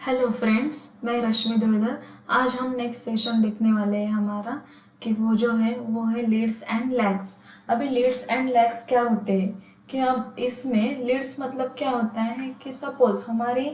Hello friends, मैं रश्मि दुर्धर। आज हम नेक्स्ट सेशन देखने वाले हैं हमारा कि वो है लीड्स एंड लैग्स। अभी लीड्स एंड लैग्स क्या होते हैं कि अब इसमें लीड्स मतलब क्या होता है कि सपोज हमारी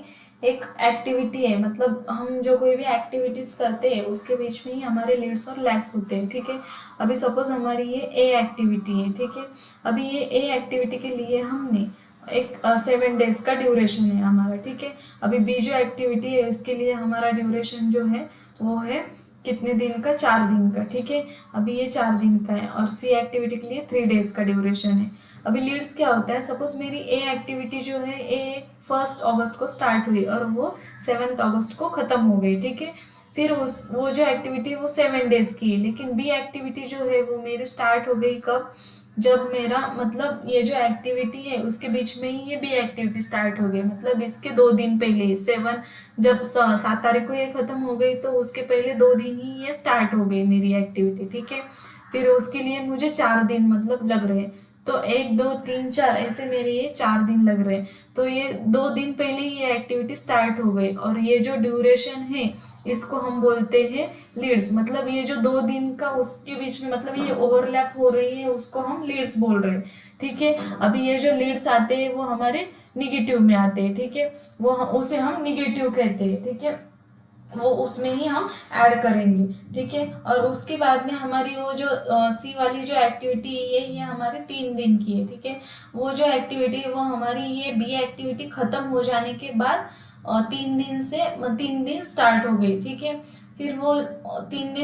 एक एक्टिविटी है, मतलब हम जो कोई भी एक्टिविटीज करते हैं उसके बीच में ही हमारे लीड्स और लैग्स होते हैं। ठीक है, अभी सपोज हमारी ये ए एक्टिविटी है। ठीक है, अभी ये ए एक्टिविटी के लिए हमने एक 7 डेज का ड्यूरेशन है हमारा। ठीक है, अभी बी जो एक्टिविटी है इसके लिए हमारा ड्यूरेशन जो है वो है कितने दिन का, 4 दिन का। ठीक है, अभी ये 4 दिन का है और सी एक्टिविटी के लिए 3 डेज का ड्यूरेशन है। अभी लीड्स क्या होता है, सपोज मेरी ए एक्टिविटी जो है ए 1 अगस्त को स्टार्ट हुई और वो 7 अगस्त को ख़त्म हो गई। ठीक है, फिर उस वो जो एक्टिविटी वो 7 डेज की है, लेकिन बी एक्टिविटी जो है वो मेरी स्टार्ट हो गई कब, जब मेरा मतलब ये जो एक्टिविटी है उसके बीच में ही ये बी एक्टिविटी स्टार्ट हो गई, मतलब इसके 2 दिन पहले 7 तारीख को ये खत्म हो गई तो उसके पहले 2 दिन ही ये स्टार्ट हो गई मेरी एक्टिविटी। ठीक है, फिर उसके लिए मुझे 4 दिन मतलब लग रहे हैं, तो 1 2 3 4 ऐसे मेरे ये 4 दिन लग रहे हैं। तो ये 2 दिन पहले ही ये एक्टिविटी स्टार्ट हो गई और ये जो ड्यूरेशन है इसको हम बोलते हैं लीड्स। मतलब ये जो 2 दिन का उसके बीच में मतलब ये ओवरलैप हो रही है उसको हम लीड्स बोल रहे हैं। ठीक है, अभी ये जो लीड्स आते हैं वो हमारे निगेटिव में आते हैं। ठीक है, उसे हम निगेटिव कहते हैं। ठीक है, वो उसमें ही हम ऐड करेंगे। ठीक है, और उसके बाद में हमारी वो जो सी वाली जो एक्टिविटी है ये हमारे 3 दिन की है। ठीक है, वो जो एक्टिविटी है वो हमारी ये बी एक्टिविटी खत्म हो जाने के बाद 3 दिन स्टार्ट हो गई। ठीक है, फिर वो 3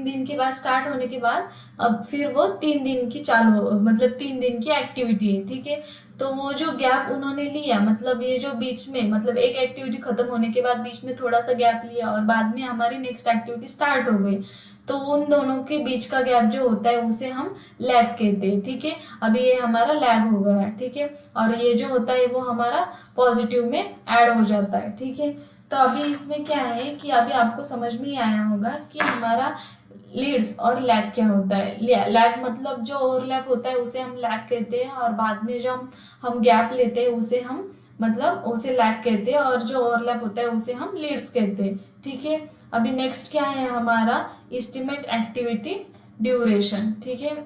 दिन के बाद स्टार्ट होने के बाद अब फिर वो 3 दिन की चालू मतलब 3 दिन की एक्टिविटी है। ठीक है, तो वो जो गैप उन्होंने लिया मतलब ये जो बीच में मतलब एक एक्टिविटी खत्म होने के बाद बीच में थोड़ा सा गैप लिया और बाद में हमारी नेक्स्ट एक्टिविटी स्टार्ट हो गई, तो उन दोनों के बीच का गैप जो होता है उसे हम लैग कहते हैं। ठीक है, अभी ये हमारा लैग हो गया है। ठीक है, और ये जो होता है वो हमारा पॉजिटिव में ऐड हो जाता है। ठीक है, तो अभी इसमें क्या है कि अभी आपको समझ में ही आया होगा कि हमारा लीड्स और लैग क्या होता है। लैग मतलब जो ओवरलैप होता है उसे हम लैग कहते हैं और बाद में जो हम गैप लेते हैं उसे हम मतलब उसे लैग कहते हैं और जो ओवरलैप होता है उसे हम लीड्स कहते हैं। ठीक है, अभी नेक्स्ट क्या है हमारा एस्टिमेट एक्टिविटी ड्यूरेशन। ठीक है,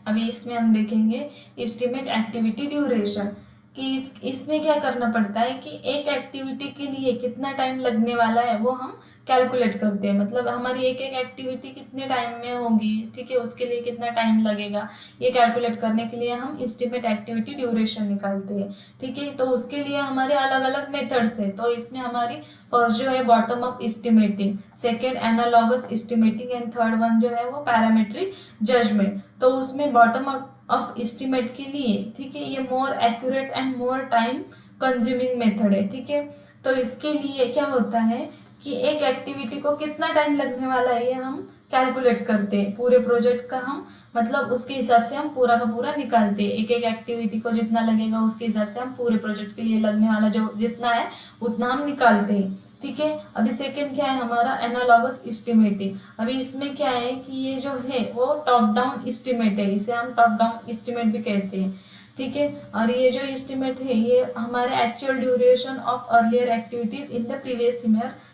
अभी इसमें हम देखेंगे एस्टिमेट एक्टिविटी ड्यूरेशन कि इसमें क्या करना पड़ता है कि एक एक्टिविटी के लिए कितना टाइम लगने वाला है वो हम कैलकुलेट करते हैं। मतलब हमारी एक एक एक्टिविटी कितने टाइम में होगी, ठीक है, उसके लिए कितना टाइम लगेगा ये कैलकुलेट करने के लिए हम एस्टिमेट एक्टिविटी ड्यूरेशन निकालते हैं। ठीक है, तो उसके लिए हमारे अलग अलग मेथड्स है। तो इसमें हमारी फर्स्ट जो है bottom up estimating, second analogous estimating and third one जो है वो पैरामेट्रिक जजमेंट। तो उसमें बॉटम अप एस्टिमेट के लिए ठीक है ये more accurate and more time consuming method है। ठीक है, तो इसके लिए क्या होता है कि एक एक्टिविटी को कितना टाइम लगने वाला है ये हम कैलकुलेट करते हैं। पूरे प्रोजेक्ट का हम मतलब उसके हिसाब से हम पूरा का पूरा निकालते हैं। एक एक एक्टिविटी को जितना लगेगा उसके हिसाब से हम पूरे प्रोजेक्ट के लिए लगने वाला जो जितना है उतना हम निकालते हैं। ठीक है, अभी सेकंड क्या है हमारा एनालॉगस एस्टिमेटिंग। अभी इसमें क्या है कि ये जो है वो टॉप डाउन एस्टिमेट है, इसे हम टॉप डाउन एस्टिमेट भी कहते हैं। ठीक है, और ये जो एस्टिमेट है ये हमारे actual duration of earlier activities in the previous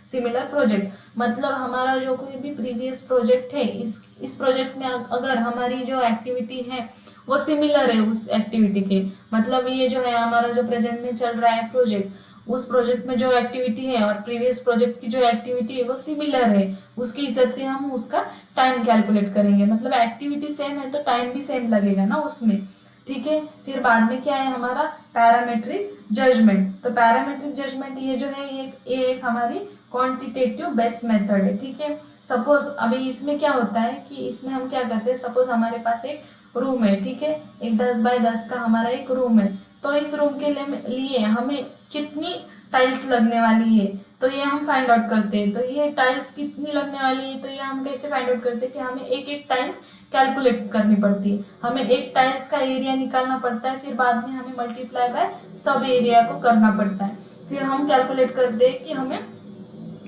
similar project. मतलब हमारा जो कोई भी प्रीवियस प्रोजेक्ट है इस प्रोजेक्ट में अगर हमारी जो एक्टिविटी है वो सिमिलर है उस एक्टिविटी के, मतलब ये जो है हमारा जो प्रेजेंट में चल रहा है प्रोजेक्ट उस प्रोजेक्ट में जो एक्टिविटी है और प्रीवियस प्रोजेक्ट की जो एक्टिविटी है वो सिमिलर है, उसके हिसाब से हम उसका टाइम कैलकुलेट करेंगे। मतलब एक्टिविटी सेम है तो टाइम भी सेम लगेगा ना उसमें। ठीक है, फिर बाद में क्या है हमारा पैरामेट्रिक जजमेंट। तो पैरामेट्रिक जजमेंट ये जो है ये एक हमारी क्वांटिटेटिव बेस्ट मेथड है। ठीक है, सपोज अभी इसमें क्या होता है कि इसमें हम क्या करते हैं, सपोज हमारे पास एक रूम है। ठीक है, एक 10 बाय 10 का हमारा एक रूम है, तो इस रूम के लिए हमें कितनी टाइल्स लगने वाली है तो ये हम फाइंड आउट करते हैं। तो ये टाइल्स कितनी लगने वाली है तो ये हम कैसे फाइंड आउट करते हैं कि हमें एक एक टाइल्स कैलकुलेट करनी पड़ती है। हमें एक टाइल्स का एरिया निकालना पड़ता है, फिर बाद में हमें मल्टीप्लाई बाय सब एरिया को करना पड़ता है। फिर हम कैलकुलेट करते हैं कि हमें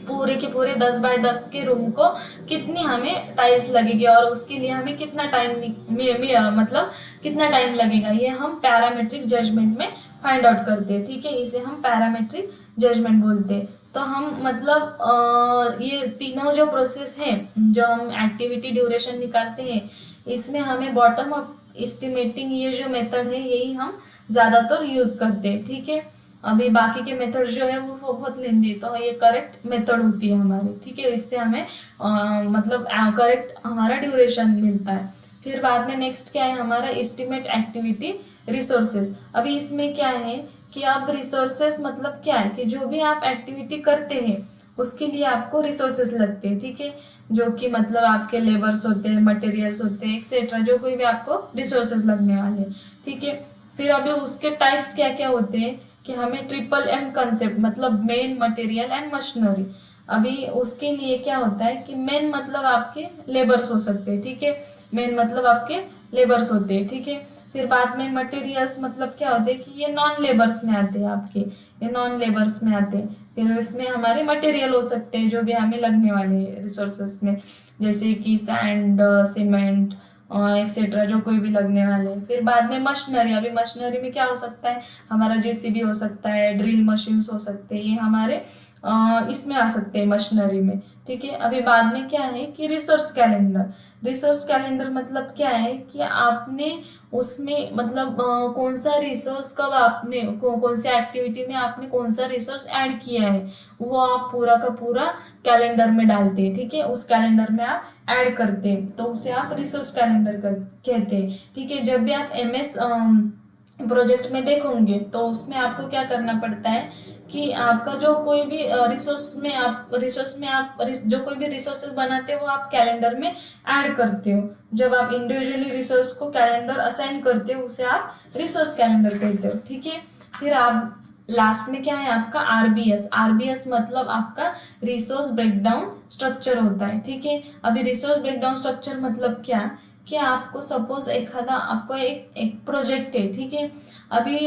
पूरे के पूरे 10 बाय 10 के रूम को कितनी हमें टाइल्स लगेगी और उसके लिए हमें कितना टाइम मतलब कितना टाइम लगेगा ये हम पैरामेट्रिक जजमेंट में फाइंड आउट करते हैं। ठीक है, इसे हम पैरामेट्रिक जजमेंट बोलते हैं। तो हम मतलब ये तीनों जो प्रोसेस है, जो हम एक्टिविटी ड्यूरेशन निकालते हैं, इसमें हमें बॉटम अप एस्टिमेटिंग ये जो मेथड है यही हम ज़्यादातर यूज़ करते हैं, ठीक है। अभी बाकी के मेथड जो है वो बहुत लेंदी है, तो ये करेक्ट मेथड होती है हमारी, ठीक है। इससे हमें मतलब करेक्ट हमारा ड्यूरेशन मिलता है। फिर बाद में नेक्स्ट क्या है हमारा, एस्टिमेट एक्टिविटी रिसोर्सेज। अभी इसमें क्या है कि अब रिसोर्सेज मतलब क्या है कि जो भी आप एक्टिविटी करते हैं उसके लिए आपको रिसोर्सेज लगते हैं, ठीक है। जो कि मतलब आपके लेबर्स होते हैं, मटेरियल्स होते हैं, एक्सेट्रा, जो कोई भी आपको रिसोर्सेज लगने वाले हैं, ठीक है। फिर अभी उसके टाइप्स क्या क्या होते हैं कि हमें ट्रिपल एम कंसेप्ट मतलब मेन, मटेरियल एंड मशीनरी। अभी उसके लिए क्या होता है कि मेन मतलब आपके लेबर्स हो सकते हैं, ठीक है। मेन मतलब आपके लेबर्स होते हैं, ठीक है। फिर बाद में मटेरियल्स मतलब क्या होते हैं कि ये नॉन लेबर्स में आते हैं आपके, ये नॉन लेबर्स में आते हैं। फिर इसमें हमारे मटेरियल हो सकते हैं जो भी हमें लगने वाले रिसोर्सेस में, जैसे कि सैंड, सीमेंट और एक्सेट्रा, जो कोई भी लगने वाले हैं। फिर बाद में मशीनरी। अभी मशीनरी में क्या हो सकता है हमारा, जेसीबी हो सकता है, ड्रिल मशीन्स हो सकते हैं, ये हमारे इसमें आ सकते हैं मशीनरी में, ठीक है। अभी बाद में क्या है कि रिसोर्स कैलेंडर। रिसोर्स कैलेंडर मतलब क्या है कि आपने उसमें मतलब कौन सा रिसोर्स कब आपने कौन सी एक्टिविटी में आपने कौन सा रिसोर्स ऐड किया है, वो आप पूरा का पूरा कैलेंडर में डालते हैं, ठीक है। उस कैलेंडर में आप ऐड करते हैं तो उसे आप रिसोर्स कैलेंडर कहते हैं, ठीक है। जब भी आप एमएस प्रोजेक्ट में देखोगे तो उसमें आपको क्या करना पड़ता है कि आपका जो कोई भी रिसोर्स में आप जो कोई भी रिसोर्सेज बनाते हो वो आप कैलेंडर में ऐड करते हो। जब आप इंडिविजुअली रिसोर्स को कैलेंडर असाइन करते हो उसे आप रिसोर्स कैलेंडर कहते हो, ठीक है। फिर आप लास्ट में क्या है आपका आरबीएस। आरबीएस मतलब आपका रिसोर्स ब्रेकडाउन स्ट्रक्चर होता है, ठीक है। अभी रिसोर्स ब्रेकडाउन स्ट्रक्चर मतलब क्या कि आपको सपोज एखादा आपको एक प्रोजेक्ट है, ठीक है। अभी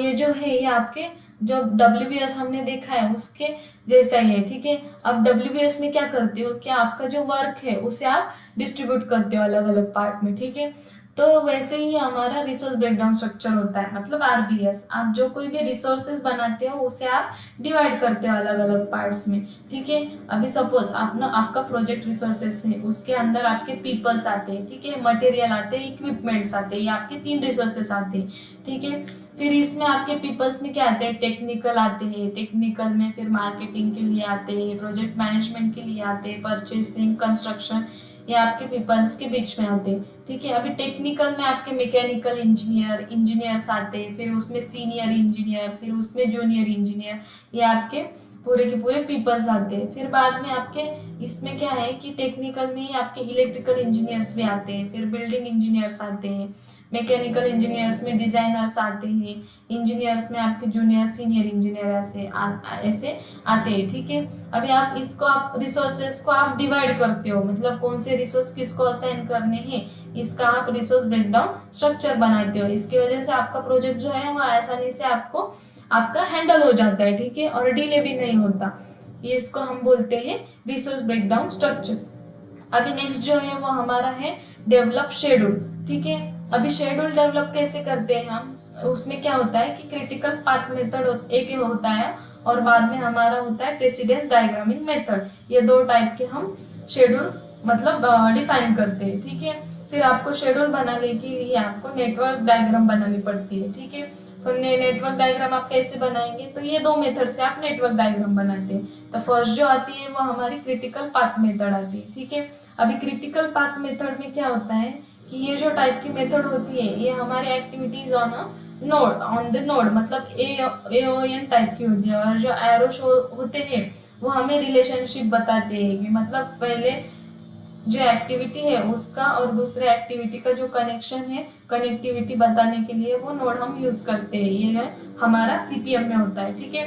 ये जो है ये आपके जो डब्ल्यूबीएस हमने देखा है उसके जैसा ही है, ठीक है। अब डब्ल्यूबीएस में क्या करते हो कि आपका जो वर्क है उसे आप डिस्ट्रीब्यूट करते हो अलग अलग पार्ट में, ठीक है। तो वैसे ही हमारा रिसोर्स ब्रेकडाउन स्ट्रक्चर होता है, मतलब आरबीएस। आप जो कोई भी रिसोर्सेज बनाते हो उसे आप डिवाइड करते हो अलग अलग पार्ट्स में, ठीक है। अभी सपोज आपका प्रोजेक्ट रिसोर्सेज है, उसके अंदर आपके पीपल्स आते हैं, ठीक है, मटेरियल आते हैं, इक्विपमेंट्स आते हैं, ये आपके 3 रिसोर्सेज आते हैं, ठीक है। फिर इसमें आपके पीपल्स में क्या आते हैं, टेक्निकल आते हैं, टेक्निकल में फिर मार्केटिंग के लिए आते हैं, प्रोजेक्ट मैनेजमेंट के लिए आते हैं, परचेसिंग, कंस्ट्रक्शन, ये आपके पीपल्स के बीच में आते हैं, ठीक है। अभी टेक्निकल में आपके मैकेनिकल इंजीनियर्स आते हैं, फिर उसमें सीनियर इंजीनियर, फिर उसमें जूनियर इंजीनियर, ये आपके पूरे के पूरे पीपल्स आते हैं। फिर बाद में आपके इसमें क्या है कि टेक्निकल में ही आपके इलेक्ट्रिकल इंजीनियर्स भी आते हैं, फिर बिल्डिंग इंजीनियर्स आते हैं, मैकेनिकल इंजीनियर्स में डिजाइनर्स आते हैं, इंजीनियर्स में आपके जूनियर सीनियर इंजीनियर ऐसे आते हैं, ठीक है। अभी आप रिसोर्सेस को आप डिवाइड करते हो, मतलब कौन से रिसोर्स किसको असाइन करने हैं, इसका आप रिसोर्स ब्रेकडाउन स्ट्रक्चर बनाते हो। इसकी वजह से आपका प्रोजेक्ट जो है वो आसानी से आपका हैंडल हो जाता है, ठीक है, और डिले भी नहीं होता। ये इसको हम बोलते हैं रिसोर्स ब्रेकडाउन स्ट्रक्चर। अभी नेक्स्ट जो है वो हमारा है डेवलप शेड्यूल, ठीक है। अभी शेड्यूल डेवलप कैसे करते हैं हम, उसमें क्या होता है कि क्रिटिकल पाथ मेथड एक होता है और बाद में हमारा होता है प्रेसिडेंस डायग्रामिंग मेथड। ये 2 टाइप के हम शेड्यूल्स मतलब डिफाइन करते हैं, ठीक है। फिर आपको शेड्यूल बनाने के लिए आपको नेटवर्क डायग्राम बनानी पड़ती है, ठीक है। तो नेटवर्क डायग्राम आप कैसे बनाएंगे, तो ये 2 मेथड से आप नेटवर्क डायग्राम बनाते हैं। तो फर्स्ट जो आती है वो हमारी क्रिटिकल पाथ मेथड आती है, ठीक है। अभी क्रिटिकल पाथ मेथड में क्या होता है कि ये जो टाइप की मेथड होती है ये हमारे एक्टिविटीज ऑन द नोड मतलब एओएन टाइप की होती है, और जो एरो शो होते हैं वो हमें रिलेशनशिप बताते हैं कि मतलब पहले जो एक्टिविटी है उसका और दूसरे एक्टिविटी का जो कनेक्शन है, कनेक्टिविटी बताने के लिए वो नोड हम यूज करते हैं। ये है हमारा सीपीएम में होता है, ठीक है।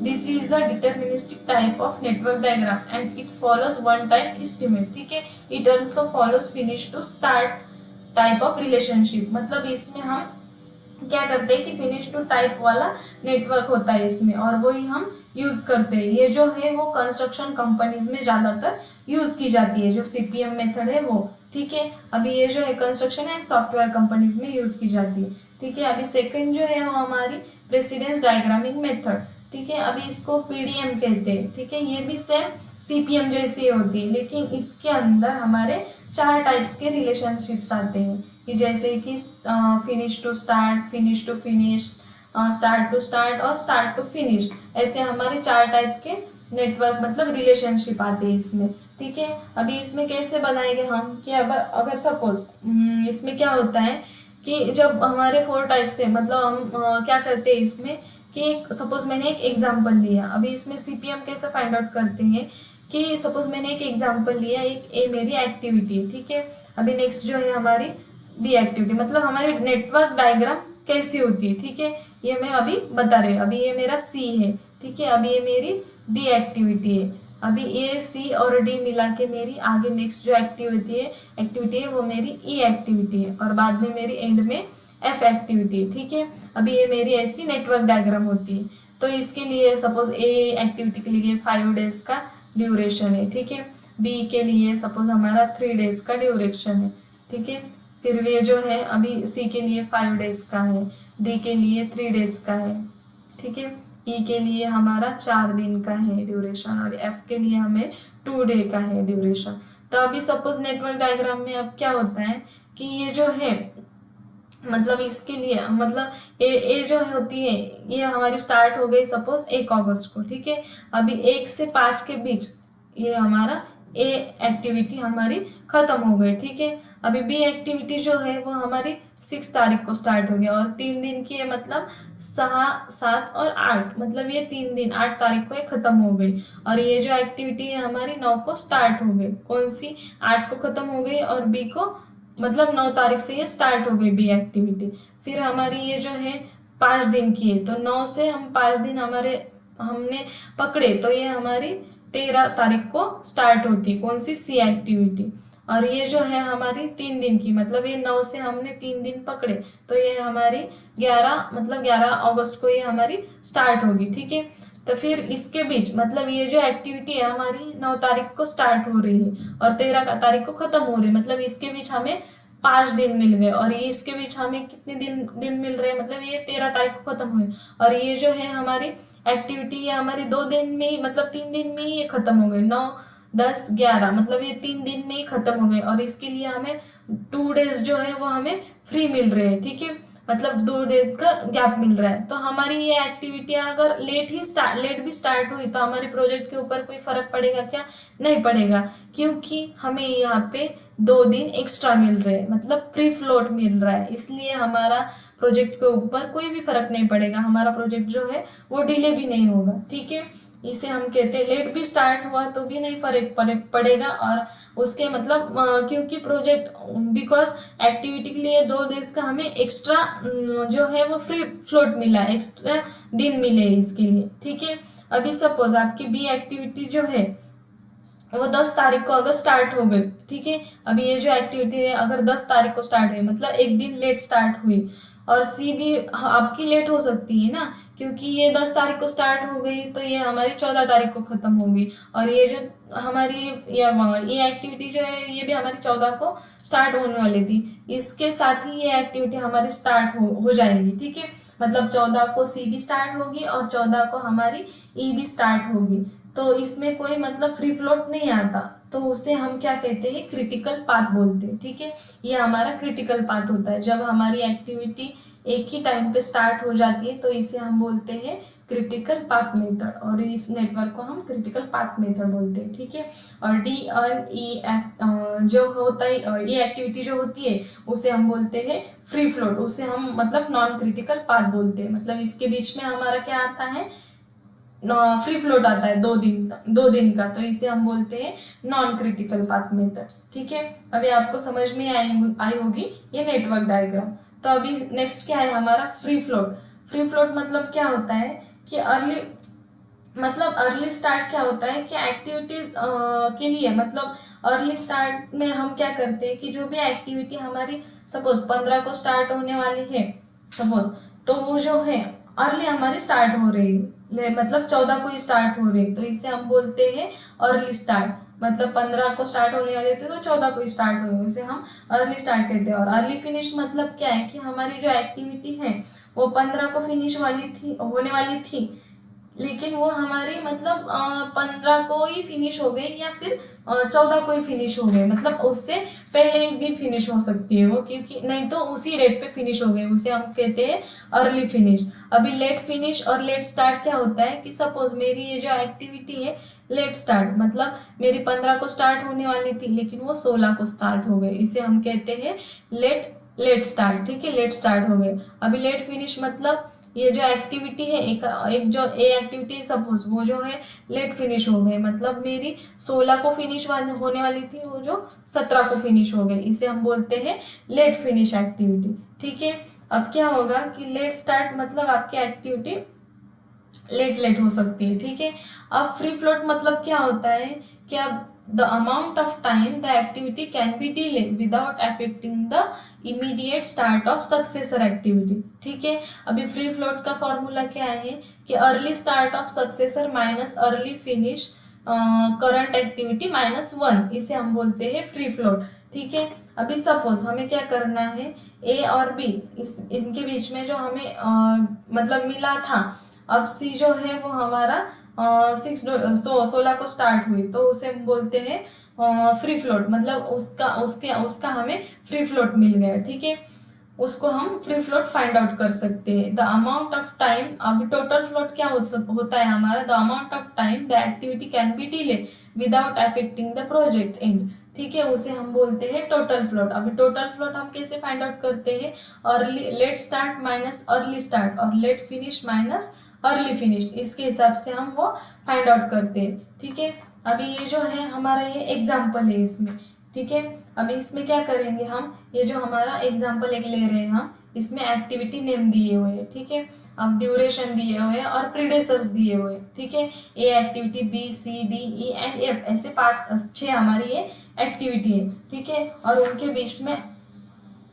This is a deterministic type of network diagram and it follows one type estimate, ठीक है। It also follows finish to start type of relationship, मतलब इसमें हम क्या करते हैं कि फिनिश टू टाइप वाला नेटवर्क होता है इसमें, और वही हम यूज करते हैं। ये जो है वो कंस्ट्रक्शन कंपनीज में ज्यादातर यूज की जाती है, जो सीपीएम मेथड है वो, ठीक है। अभी ये जो है कंस्ट्रक्शन एंड सॉफ्टवेयर कंपनीज में यूज की जाती है, ठीक है। अभी सेकंड जो है वो हमारी प्रेसिडेंस डायग्रामिंग मेथड, ठीक है। अभी इसको पीडीएम कहते हैं, ठीक है। ये भी सेम सीपीएम जैसी होती है, लेकिन इसके अंदर हमारे 4 टाइप्स के रिलेशनशिप्स आते हैं, कि जैसे कि finish to start, finish to finish, start to start और स्टार्ट टू फिनिश। ऐसे हमारे 4 टाइप के नेटवर्क मतलब रिलेशनशिप आते हैं इसमें, ठीक है। अभी इसमें कैसे बनाएंगे हम, कि अगर सपोज इसमें क्या होता है कि जब हमारे 4 टाइप से मतलब हम क्या करते हैं इसमें, कि सपोज मैंने एक एग्जांपल लिया। अभी इसमें सीपीएम कैसे फाइंड आउट करते हैं, कि सपोज मैंने एक एग्जांपल लिया, एक ए मेरी एक्टिविटी है, ठीक है। अभी नेक्स्ट जो है हमारी बी एक्टिविटी, मतलब हमारी नेटवर्क डायग्राम कैसी होती है, ठीक है। ये मैं अभी बता रही हूँ। अभी ये मेरा सी है, ठीक है। अभी ये मेरी डी एक्टिविटी है। अभी ए सी और डी मिला के मेरी आगे नेक्स्ट जो एक्टिविटी है वो मेरी ई एक्टिविटी है, और बाद में मेरी एंड में एफ एक्टिविटी है, ठीक है। अभी ये मेरी ऐसी नेटवर्क डायग्राम होती है। तो इसके लिए सपोज ए एक्टिविटी के लिए 5 डेज का ड्यूरेशन है, ठीक है। बी के लिए सपोज हमारा 3 डेज का ड्यूरेशन है, ठीक है। फिर ये जो है अभी सी के लिए 5 डेज का है, डी के लिए 3 डेज का है, ठीक है। ई के लिए हमारा 4 दिन का है ड्यूरेशन, और एफ के लिए हमें 2 डे का है ड्यूरेशन। तो अभी सपोज नेटवर्क डायग्राम में अब क्या होता है कि ये जो है मतलब इसके लिए मतलब ए जो होती है ये हमारी स्टार्ट हो गई सपोज 1 अगस्त को, ठीक है। अभी 1 से 5 के बीच ये हमारा ए एक्टिविटी हमारी खत्म हो गई, ठीक है। अभी बी एक्टिविटी जो है वो हमारी 6 तारीख को स्टार्ट हो गया, और 3 दिन की है, मतलब 6, 7 और 8, मतलब ये 3 दिन 8 तारीख को ये खत्म हो गई। और ये जो एक्टिविटी है हमारी 9 को स्टार्ट हो गई, कौन सी 8 को खत्म हो गई, और बी को मतलब 9 तारीख से ये स्टार्ट हो गई बी एक्टिविटी। फिर हमारी ये जो है 5 दिन की है, तो 9 से हम 5 दिन हमारे हमने पकड़े, तो ये हमारी 13 तारीख को स्टार्ट होती, कौन सी सी एक्टिविटी। और ये जो है हमारी 3 दिन की, मतलब ये 9 से हमने 3 दिन पकड़े, तो ये हमारी 11 मतलब 11 अगस्त को ये हमारी स्टार्ट होगी, ठीक है। तो फिर इसके बीच मतलब ये जो एक्टिविटी है हमारी 9 तारीख को स्टार्ट हो रही है और 13 तारीख को खत्म हो रही है, मतलब इसके बीच हमें 5 दिन मिल गए। और ये इसके बीच हमें कितने दिन मिल रहे हैं, मतलब ये 13 तारीख को खत्म हुए, और ये जो है हमारी एक्टिविटी ये हमारी 2 दिन में ही मतलब 3 दिन में ही ये खत्म हो गई, 9, 10, 11, मतलब ये 3 दिन में ही खत्म हो गए। और इसके लिए हमें 2 डेज जो है वो हमें फ्री मिल रहे हैं, ठीक है, मतलब 2 डेज का गैप मिल रहा है। तो हमारी ये एक्टिविटियां अगर लेट भी स्टार्ट हुई तो हमारे प्रोजेक्ट के ऊपर कोई फर्क पड़ेगा क्या? नहीं पड़ेगा, क्योंकि हमें यहाँ पे 2 दिन एक्स्ट्रा मिल रहे हैं, मतलब फ्री फ्लोट मिल रहा है, इसलिए हमारा प्रोजेक्ट के ऊपर कोई भी फर्क नहीं पड़ेगा, हमारा प्रोजेक्ट जो है वो डिले भी नहीं होगा, ठीक है। इसे हम कहते हैं लेट भी स्टार्ट हुआ तो भी नहीं फर्क पड़ेगा, और उसके मतलब क्योंकि प्रोजेक्ट बिकॉज एक्टिविटी के लिए 2 डेज का हमें एक्स्ट्रा जो है वो फ्री फ्लोट मिला, एक्स्ट्रा दिन मिले इसके लिए, ठीक है। अभी सपोज आपकी बी एक्टिविटी जो है वो 10 तारीख को अगर स्टार्ट हो गई, ठीक है। अभी ये जो एक्टिविटी है अगर 10 तारीख को स्टार्ट हुई, मतलब एक दिन लेट स्टार्ट हुई, और सी भी आपकी लेट हो सकती है ना, क्योंकि ये 10 तारीख को स्टार्ट हो गई तो ये हमारी 14 तारीख को खत्म होगी, और ये जो हमारी ये एक्टिविटी जो है ये भी हमारी 14 को स्टार्ट होने वाली थी, इसके साथ ही ये एक्टिविटी हमारी स्टार्ट हो जाएगी, ठीक है। मतलब 14 को सी भी स्टार्ट होगी और 14 को हमारी ई भी स्टार्ट होगी, तो इसमें कोई मतलब फ्री फ्लोट नहीं आता, तो उसे हम क्या कहते हैं, क्रिटिकल पाथ बोलते हैं, ठीक है। ये हमारा क्रिटिकल पाथ होता है जब हमारी एक्टिविटी एक ही टाइम पे स्टार्ट हो जाती है, तो इसे हम बोलते हैं क्रिटिकल पाथ मेथड, और इस नेटवर्क को हम क्रिटिकल पाथ मेथड बोलते हैं, ठीक है। और डी और ई एफ जो होता है, ये एक्टिविटी जो होती है उसे हम बोलते हैं फ्री फ्लोट, उसे हम मतलब नॉन क्रिटिकल पाथ बोलते हैं, मतलब इसके बीच में हमारा क्या आता है, फ्री फ्लोट आता है 2 दिन का, तो इसे हम बोलते हैं नॉन क्रिटिकल पाथ मेथड, ठीक है। अभी आपको समझ में आई होगी ये नेटवर्क डायग्राम। तो अभी नेक्स्ट क्या है हमारा फ्री फ्लोट। फ्री फ्लोट मतलब क्या होता है कि अर्ली स्टार्ट क्या होता है कि एक्टिविटीज के लिए मतलब अर्ली स्टार्ट में हम क्या करते हैं कि जो भी एक्टिविटी हमारी सपोज 15 को स्टार्ट होने वाली है सपोज, तो वो जो है अर्ली हमारी स्टार्ट हो रही है, मतलब 14 को ही स्टार्ट हो रही है, तो इसे हम बोलते हैं अर्ली स्टार्ट, मतलब 15 को स्टार्ट होने वाले थे तो 14 को ही स्टार्ट हो गई, उसे हम अर्ली स्टार्ट कहते हैं। और अर्ली फिनिश मतलब क्या है कि हमारी जो एक्टिविटी है वो 15 को फिनिश होने वाली थी, लेकिन वो हमारी मतलब 15 को ही फिनिश हो गई या फिर 14 को ही फिनिश हो गई, मतलब उससे पहले भी फिनिश हो सकती है वो, क्योंकि नहीं तो उसी डेट पे फिनिश हो गई, उसे हम कहते हैं अर्ली फिनिश। अभी लेट फिनिश और लेट स्टार्ट क्या होता है कि सपोज मेरी ये जो एक्टिविटी है लेट स्टार्ट, मतलब मेरी 15 को स्टार्ट होने वाली थी लेकिन वो 16 को स्टार्ट हो गई, इसे हम कहते हैं लेट लेट स्टार्ट। ठीक है, लेट स्टार्ट हो गए। अभी लेट फिनिश मतलब ये जो एक्टिविटी है, एक एक जो ए एक्टिविटी सपोज वो जो है लेट फिनिश हो गई, मतलब मेरी 16 को फिनिश होने वाली थी, वो जो 17 को फिनिश हो गई, इसे हम बोलते हैं लेट फिनिश एक्टिविटी। ठीक है, अब क्या होगा कि लेट स्टार्ट मतलब आपकी एक्टिविटी लेट लेट हो सकती है। ठीक है, अब फ्री फ्लोट मतलब क्या होता है कि अब the amount of time the activity can be delay without affecting the immediate start of successor activity. ठीक है, अभी फ्री फ्लोट का फॉर्मूला क्या है कि early start of successor minus early finish current activity -1, इसे हम बोलते हैं फ्री फ्लोट। ठीक है, अभी सपोज हमें क्या करना है, ए और बी इनके बीच में जो हमें मतलब मिला था, अब सी जो है वो हमारा 16 को स्टार्ट हुई, तो उसे हम बोलते हैं फ्री फ्लोट, मतलब उसका हमें फ्री फ्लोट मिल गया। ठीक है, उसको हम फ्री फ्लोट फाइंड आउट कर सकते हैं। द अमाउंट ऑफ टाइम, अब टोटल फ्लोट क्या होता है हमारा, the amount of time the activity can be delay without affecting the project end. ठीक है, उसे हम बोलते हैं टोटल फ्लोट। अभी टोटल फ्लोट हम कैसे फाइंड आउट करते हैं, early late start minus early start और late finish minus early finish, इसके हिसाब से हम वो फाइंड आउट करते हैं। ठीक है, अभी ये जो है हमारा ये एग्जाम्पल है इसमें। ठीक है, अभी इसमें क्या करेंगे हम, ये जो हमारा एग्जाम्पल एक ले रहे हैं हम, इसमें एक्टिविटी नेम दिए हुए हैं। ठीक है, अब ड्यूरेशन दिए हुए हैं और प्रीडेसर्स दिए हुए हैं। ठीक है, A activity B C D E and F, ऐसे 6 हमारी ये एक्टिविटी है। ठीक है, और उनके बीच में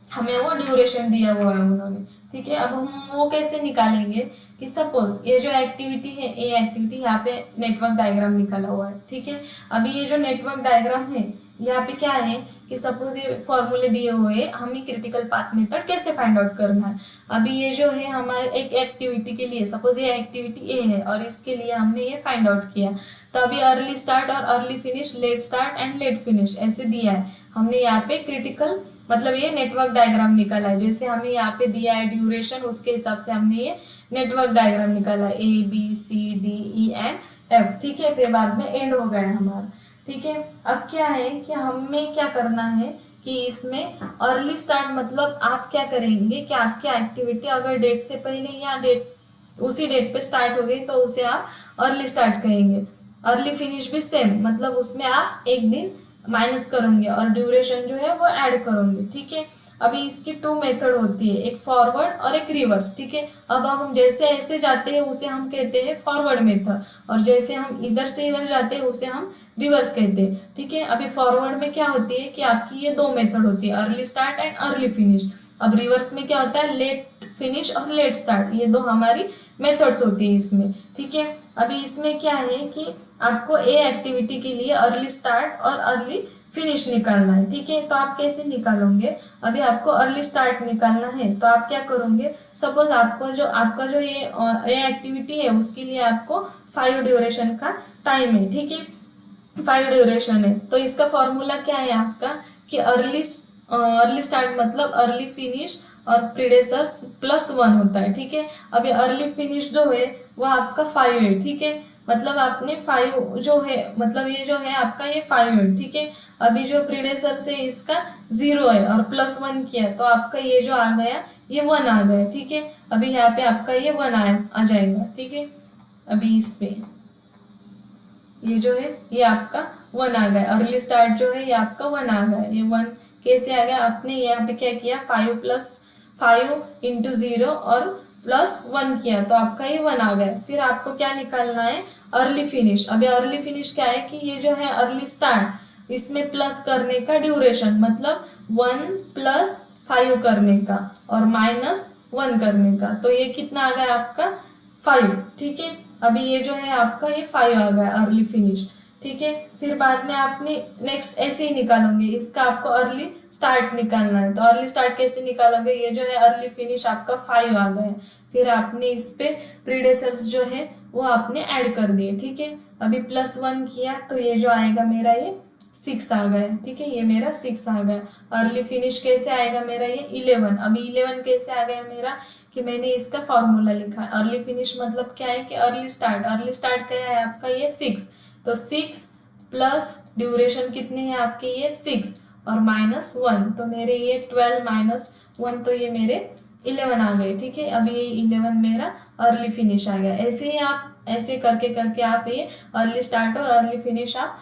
हमें वो ड्यूरेशन दिया हुआ है उन्होंने। ठीक है, अब हम वो कैसे निकालेंगे कि सपोज ये जो एक्टिविटी है ए एक्टिविटी, यहाँ पे नेटवर्क डायग्राम निकाला हुआ है। ठीक है, अभी ये जो नेटवर्क डायग्राम है यहाँ पे क्या है कि सपोज ये फॉर्मूले दिए हुए हैं, हमें क्रिटिकल पाथ मेथड कैसे फाइंड आउट करना है। अभी ये जो है हमारे एक एक्टिविटी के लिए, सपोज ये एक्टिविटी ए है और इसके लिए हमने ये फाइंड आउट किया, तो अभी अर्ली स्टार्ट और early finish, let start and let finish ऐसे दिया है हमने यहाँ पे क्रिटिकल, मतलब ये नेटवर्क डायग्राम निकाला है, जैसे हमें यहाँ पे दिया है ड्यूरेशन, उसके हिसाब से हमने ये नेटवर्क डायग्राम निकाला, A B C D E and F. ठीक है, फिर बाद में एंड हो गया हमारा। ठीक है, अब क्या है कि हमें क्या करना है कि इसमें अर्ली स्टार्ट मतलब आप क्या करेंगे कि आपकी एक्टिविटी अगर डेट से पहले या डेट उसी डेट पे स्टार्ट हो गई तो उसे आप अर्ली स्टार्ट कहेंगे। अर्ली फिनिश भी सेम, मतलब उसमें आप एक दिन माइनस करोगे और ड्यूरेशन जो है वो ऐड करोगे। ठीक है, अभी इसकी 2 मेथड होती है, एक फॉरवर्ड और एक रिवर्स। ठीक है, अब हम जैसे ऐसे जाते हैं उसे हम कहते हैं फॉरवर्ड मेथड, और जैसे हम इधर से इधर जाते हैं उसे हम रिवर्स कहते हैं। ठीक है, अभी फॉरवर्ड में क्या होती है कि आपकी ये 2 मेथड होती है, early start and early finish. अब रिवर्स में क्या होता है, लेट फिनिश और लेट स्टार्ट, ये 2 हमारी मेथड्स होती है इसमें। ठीक है, अभी इसमें क्या है कि आपको ए एक्टिविटी के लिए अर्ली स्टार्ट और अर्ली फिनिश निकालना है। ठीक है, तो आप कैसे निकालोगे, अभी आपको अर्ली स्टार्ट निकालना है तो आप क्या करोगे, सपोज आपका जो ये एक्टिविटी है उसके लिए आपको 5 ड्यूरेशन का टाइम है। ठीक है, 5 ड्यूरेशन है, तो इसका फॉर्मूला क्या है आपका कि अर्ली स्टार्ट मतलब अर्ली फिनिश और प्रीडेसर्स +1 होता है। ठीक है, अभी अर्ली फिनिश जो है वो आपका 5 है। ठीक है, मतलब आपने 5 जो है, मतलब ये जो है आपका ये 5 है। ठीक है, अभी जो प्रीडेसर से इसका 0 है और +1 किया तो आपका ये जो आ गया ये 1 आ गया। ठीक है, अभी यहाँ पे आपका ये 1 आ जाएगा। ठीक है, अभी इस पे ये जो है ये आपका 1 आ गया, अर्ली स्टार्ट जो है ये आपका 1 आ गया। ये 1 कैसे आ गया, आपने यहाँ पे क्या किया, 5 + 5 × 0 और +1 किया तो आपका ये 1 आ गया। फिर आपको क्या निकालना है, अर्ली फिनिश। अभी अर्ली फिनिश क्या है कि ये जो है अर्ली स्टार्ट, इसमें प्लस करने का ड्यूरेशन, मतलब 1 + 5 करने का और -1 करने का, तो ये कितना आ गया आपका 5। ठीक है, अभी ये जो है आपका ये 5 आ गया अर्ली फिनिश। ठीक है, फिर बाद में आपने नेक्स्ट ऐसे ही निकालोगे, इसका आपको अर्ली स्टार्ट निकालना है, तो अर्ली स्टार्ट कैसे निकालोगे, ये जो है अर्ली फिनिश आपका 5 आ गया। फिर आपने इस पे प्रीडेसर्स जो है वो आपने ऐड कर दिए, ठीक है। अभी +1 किया तो ये जो आएगा मेरा ये 6 आ गया, ठीक है, ये मेरा 6 आ गया। अर्ली फिनिश कैसे आएगा मेरा ये 11। अभी 11 कैसे आ गया मेरा कि मैंने इसका फॉर्मूला लिखा है। अर्ली फिनिश मतलब क्या है कि अर्ली स्टार्ट, अर्ली स्टार्ट क्या है आपका ये 6, तो 6 प्लस ड्यूरेशन कितने हैं आपके ये 6 और -1, तो मेरे ये 12 - 1, तो ये मेरे 11 आ गए, ठीक है। अभी ये 11 मेरा अर्ली फिनिश आ गया। ऐसे ही आप ऐसे करके करके आप ये अर्ली स्टार्ट और अर्ली फिनिश आप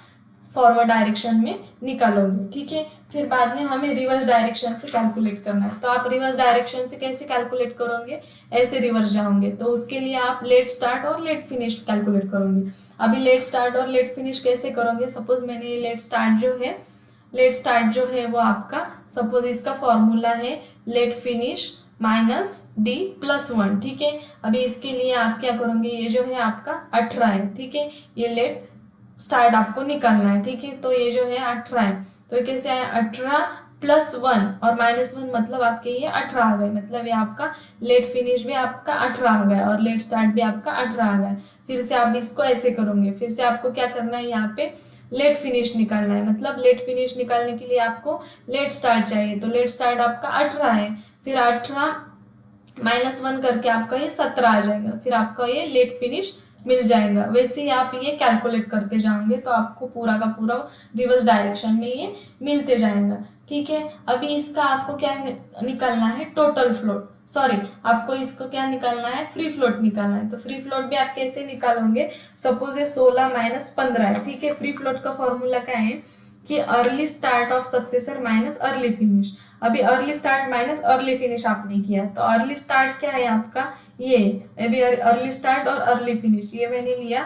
फॉरवर्ड डायरेक्शन में निकालोगे, ठीक है। फिर बाद में हमें रिवर्स डायरेक्शन से कैलकुलेट करना है। तो आप रिवर्स डायरेक्शन से कैसे कैलकुलेट करोगे, ऐसे रिवर्स जाओगे, तो उसके लिए आप लेट स्टार्ट और लेट फिनिश कैलकुलेट करोगे। अभी लेट स्टार्ट और लेट फिनिश कैसे करोगे, सपोज मैंने ये लेट स्टार्ट जो है वो आपका, सपोज इसका फॉर्मूला है लेट फिनिश -d+1, ठीक है। अभी इसके लिए आप क्या करोगे, ये जो है आपका 18 है, ठीक है, ये लेट स्टार्ट आपको निकालना है, ठीक है। तो ये जो है 18 है, तो ये कैसे आया 18 + 1 और -1, मतलब आपके ये 18 आ गए, मतलब ये आपका लेट फिनिश भी आपका 18 आ गया और लेट स्टार्ट भी आपका 18 आ गया। फिर से आप इसको ऐसे करोगे, फिर से आपको क्या करना है, यहाँ पे लेट फिनिश निकालना है। मतलब लेट फिनिश निकालने के लिए आपको लेट स्टार्ट चाहिए, तो लेट स्टार्ट आपका 18 है, फिर 18 -1 करके आपका ये 17 आ जाएगा, फिर आपका ये लेट फिनिश मिल जाएगा। वैसे ही आप ये कैलकुलेट करते जाओगे तो आपको पूरा का पूरा रिवर्स डायरेक्शन में ये मिलते जाएगा, ठीक है। अभी इसका आपको क्या निकालना है, टोटल फ्लोट, सॉरी आपको इसको क्या निकालना है, फ्री फ्लोट निकालना है। तो फ्री फ्लोट भी आप कैसे निकालोगे, सपोज ये 16 - 15 है, ठीक है। फ्री फ्लोट का फॉर्मूला क्या है कि early start of successor minus early finish. अभी early start minus early finish आपने किया, तो अर्ली स्टार्ट क्या है आपका ये, अभी अर्ली स्टार्ट और अर्ली फिनिश ये मैंने लिया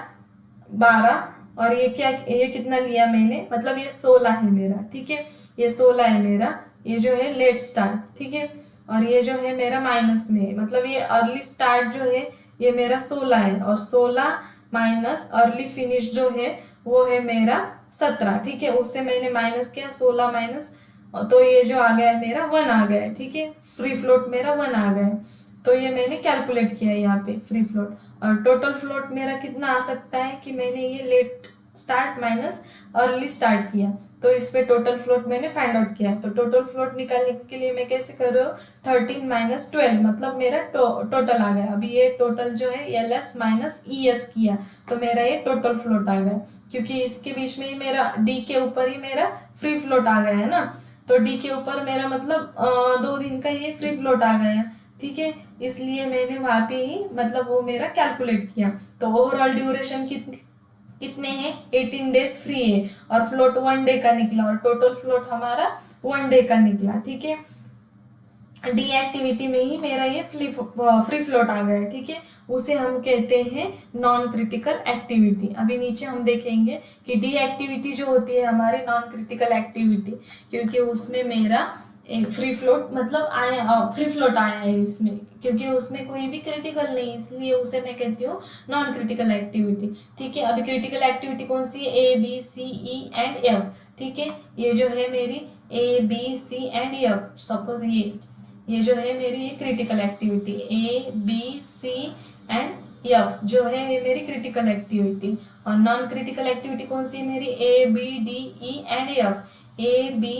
12 और ये क्या, ये कितना लिया मैंने, मतलब ये 16 है मेरा, ठीक है, ये 16 है मेरा, ये जो है लेट स्टार्ट, ठीक है, और ये जो है मेरा माइनस में है, मतलब ये अर्ली स्टार्ट जो है ये मेरा 16 है और 16 माइनस अर्ली फिनिश जो है वो है मेरा 17, ठीक है। उससे मैंने माइनस किया 16 माइनस, तो ये जो आ गया है मेरा 1 आ गया है, ठीक है, फ्री फ्लोट मेरा 1 आ गया है। तो ये मैंने कैलकुलेट किया है यहाँ पे फ्री फ्लोट। और टोटल फ्लोट मेरा कितना आ सकता है कि मैंने ये late start minus early start किया, तो इस पे टोटल फ्लोट मैंने फाइंड आउट किया। तो टोटल फ्लोट निकालने के लिए मैं कैसे कर रही हूँ, 13 - 12, मतलब मेरा टोटल आ गया। अभी ये टोटल जो है LS माइनस ES किया, तो मेरा ये टोटल फ्लोट आ गया, क्योंकि इसके बीच में ही मेरा D के ऊपर ही मेरा फ्री फ्लोट आ गया है ना, तो D के ऊपर मेरा मतलब 2 दिन का ये फ्री फ्लोट आ गया, ठीक है, इसलिए मैंने वहाँ पे ही मतलब वो मेरा कैलकुलेट किया। तो ओवरऑल ड्यूरेशन कितने हैं, 18 डेज फ्री है और फ्लोट 1 डे का निकला और टोटल फ्लोट हमारा 1 डे का निकला, ठीक है। डी एक्टिविटी में ही मेरा ये फ्री फ्लोट आ गया, ठीक है, उसे हम कहते हैं नॉन क्रिटिकल एक्टिविटी। अभी नीचे हम देखेंगे कि डी एक्टिविटी जो होती है हमारी नॉन क्रिटिकल एक्टिविटी, क्योंकि उसमें मेरा फ्री फ्लोट मतलब आया, फ्री फ्लोट आया है इसमें, क्योंकि उसमें कोई भी क्रिटिकल नहीं, इसलिए उसे मैं कहती हूँ नॉन क्रिटिकल एक्टिविटी, ठीक है। अभी क्रिटिकल एक्टिविटी कौन सी है, A B C E and F, ठीक है, ये जो है मेरी A B C and F, suppose ये जो है मेरी ये critical activity A B C and F जो है ये मेरी क्रिटिकल एक्टिविटी। और नॉन क्रिटिकल एक्टिविटी कौन सी है मेरी A B D E and F, A B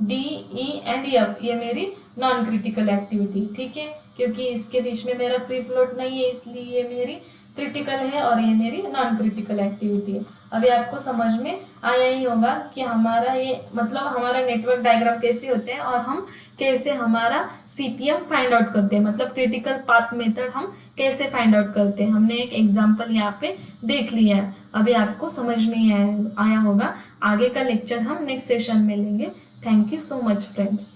D E and F ये मेरी नॉन क्रिटिकल एक्टिविटी, ठीक है, क्योंकि इसके बीच में मेरा फ्री फ्लोट नहीं है, इसलिए ये मेरी क्रिटिकल है और ये मेरी नॉन क्रिटिकल एक्टिविटी है। अभी आपको समझ में आया ही होगा कि हमारा ये मतलब हमारा नेटवर्क डायग्राम कैसे होते हैं और हम कैसे हमारा CPM फाइंड आउट करते हैं, मतलब क्रिटिकल पाथ मेथड हम कैसे फाइंड आउट करते हैं। हमने एक एग्जाम्पल यहाँ पे देख लिया है, अभी आपको समझ में आया होगा। आगे का लेक्चर हम नेक्स्ट सेशन में लेंगे। Thank you so much friends.